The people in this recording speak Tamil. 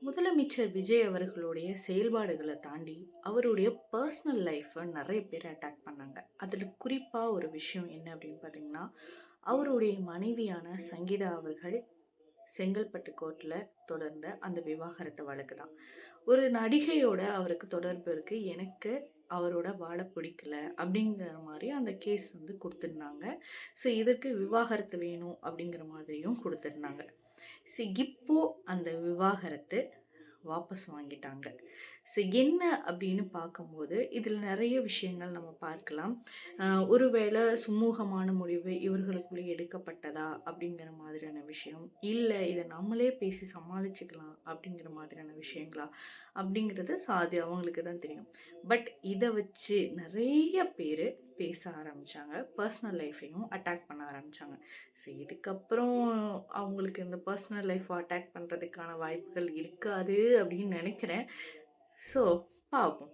முதலமைச்சர் விஜய் அவர்களுடைய செயல்பாடுகளை தாண்டி அவருடைய பர்சனல் லைஃப்பை நிறைய பேர் அட்டாக் பண்ணாங்க. அதில் குறிப்பாக ஒரு விஷயம் என்ன அப்படின்னு பார்த்தீங்கன்னா, அவருடைய மனைவியான சங்கீதா அவர்கள் செங்கல்பட்டு கோர்ட்ல தொடர்ந்த அந்த விவாகரத்து வழக்கு தான். ஒரு நடிகையோட அவருக்கு தொடர்பு இருக்கு, எனக்கு அவரோட வாழ பிடிக்கல அப்படிங்கிற மாதிரி அந்த கேஸ் வந்து கொடுத்துருந்தாங்க. ஸோ இதற்கு விவாகரத்து வேணும் அப்படிங்கிற மாதிரியும் கொடுத்துருந்தாங்க. ஸோ இப்போ அந்த விவாகரத்து வாபஸ் வாங்கிட்டாங்க. ஸோ என்ன அப்படின்னு பார்க்கும்போது இதில் நிறைய விஷயங்கள் நம்ம பார்க்கலாம். ஒருவேளை சுமூகமான முடிவு இவர்களுக்குள்ளே எடுக்கப்பட்டதா அப்படிங்கிற மாதிரியான விஷயம், இல்லை இதை நம்மளே பேசி சமாளிச்சுக்கலாம் அப்படிங்கிற மாதிரியான விஷயங்களா அப்படிங்கிறது அது அவங்களுக்கு தான் தெரியும். பட் இதை வச்சு நிறைய பேர் பேச ஆரம்பிச்சாங்க, பர்சனல் லைஃபையும் அட்டாக் பண்ண ஆரம்பிச்சாங்க. ஸோ இதுக்கப்புறம் அவங்களுக்கு இந்த பர்சனல் லைஃப் அட்டாக் பண்ணுறதுக்கான வாய்ப்புகள் இருக்காது அப்படின்னு நினைக்கிறேன். ஸோ பார்ப்போம்.